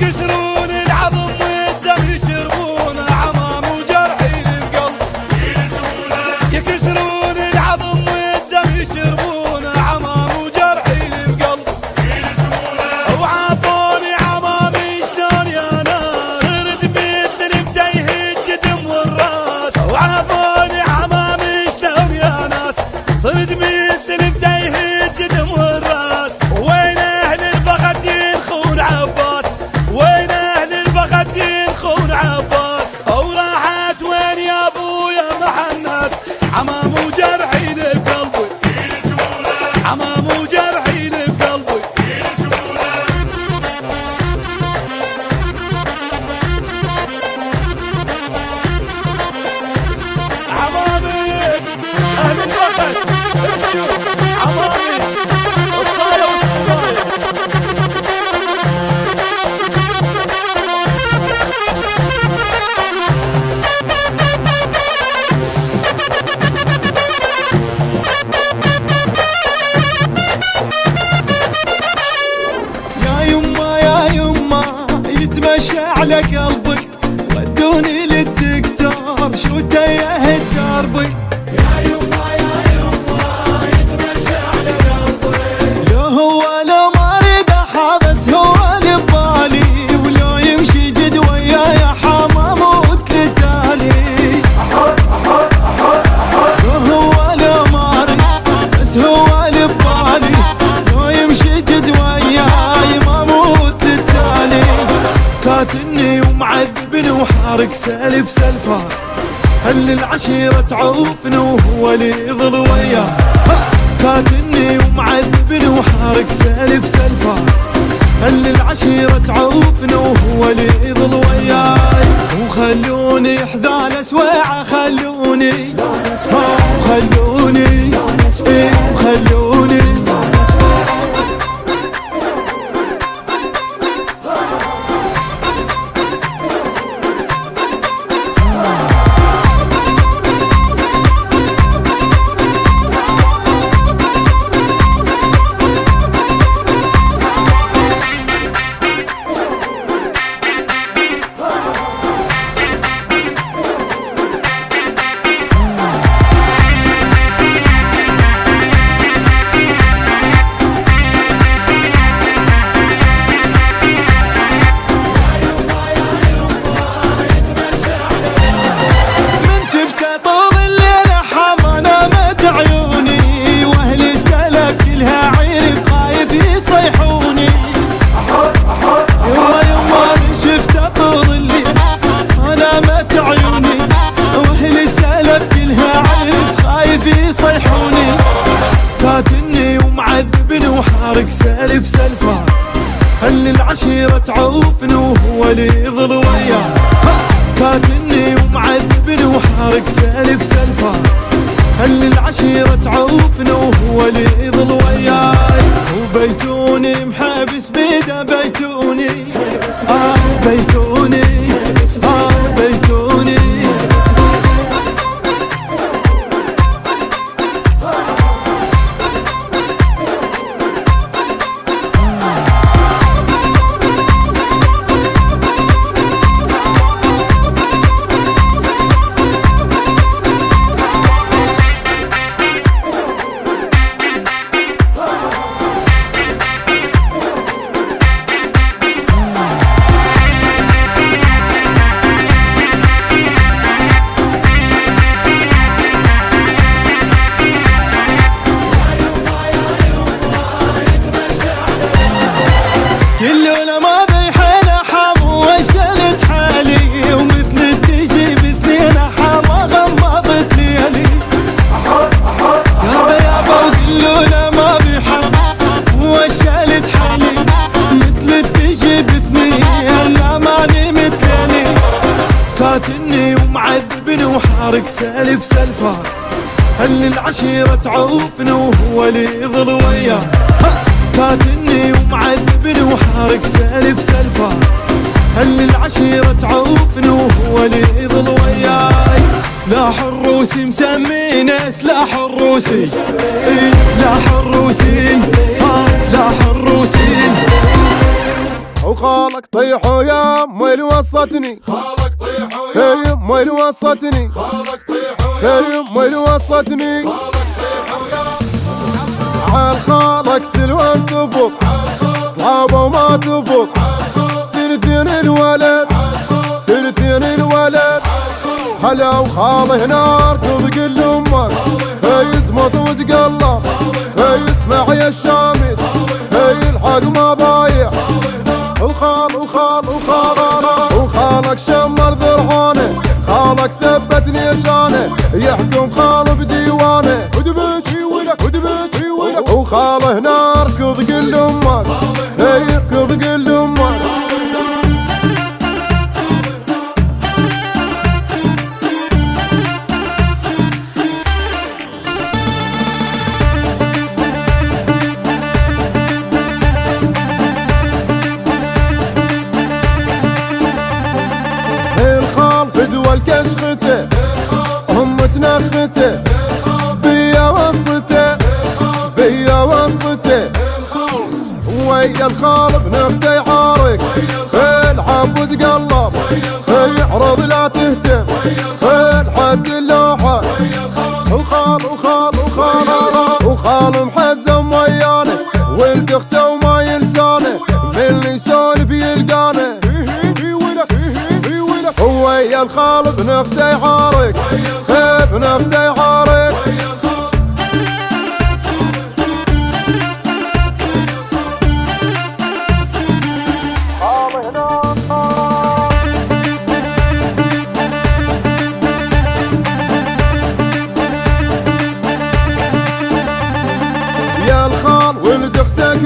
يكسرون العظم والدم يشربون عمام وجرحين القلب يكسرون العظم والدم يشربون عمام وجرحين القلب وعافوني عمامي شلون يا ناس صرت مثل بدا يهج دم الراس وعافوني عمامي شلون يا ناس صرت مثل بدا يهج دم الراس وين اهل البخت ينخون عباس وين اهل البخت ينخون عباس وراحت وين يا ابويا محنات عمام وجرحين بقلبي عمام وجرحين بقلبي عمامي اهل البخت عمامي الصايا والصبايا يتمشى على قلبك ودوني للدكتور شو تايه دربك يا يما يتمشى على قلبك لو هو لو ما اريد احابس هو اللي ببالي ولو يمشي جد وياي حما موت للتالي لو هو لو ما اريد بس هو اللي ببالي لو يمشي جد وياي ما موت للتالي قاتلني ومعذبني وحارق سالف سلفه هل العشيرة تعوفني وهو اللي يظل وياه قاتلني ومعذبني وحارق سالف سلفه هل العشيرة تعوفني وهو اللي يظل وياي وخلوني حذال سويعة خلوني وخلوني وخلوني قاتلني ومعذبني وحارق سالف سلفه هل العشيرة تعوفني وهو اللي يظل وياه قاتلني ومعذبني وحارق سالف سلفه هل العشيرة تعوفني وهو اللي يظل وياي وبيتوني محابس بيده بيتوني بيتوني بيتوني كلنا ما بيحيل حم وشلت حالي ومثل تجي باثنين حما غمضت ليالي يابا يابا وكلنا ما بيحم وشلت حالي مثل تجي باثنين لا ماني مثلني قاتلني ومعذبني وحارق سالف سلفه هل العشيرة تعوفني وهو اللي يظل وياه قاتلني ومعذبني وحارق سالف سلفه هل العشيرة تعوفني وهو اللي يظل وياي سلاح الروسي مسمينه سلاح الروسي سلاح الروسي سلاح الروسي وخالك طيحوا يا امي اللي وصتني، خالك طيحوا يا امي اللي وصتني، خالك طيحوا يا امي اللي وصتني، عال خالك تلوى تفض طلابه وما تفض، ثلثين الولد ثلثين الولد، هلا وخاله نار تضقل امك، يزمط وتقلب يسمع يا الشامت يلحق ما بايع، وخالك شمر ذرعانه، خالك ثبت نيشانه يحكم خاله بديوانه، ودبيتي ولك ودبيتي ولك، وخاله نار كضقل امك كضقل امك. الخال فدوى الكشخته هم تنخته، بيا وصته بيا وصته، ويا الخال بنفته يحارك العب وتقلب يعرض لا تهتم الحد اللوحه، وخال محزم ويانه ولد اخته وما ينسانه، من اللي يسولف يلقانه، ويا الخال بنفته يحارك بنفته يحارك. يا الخال ولد اختك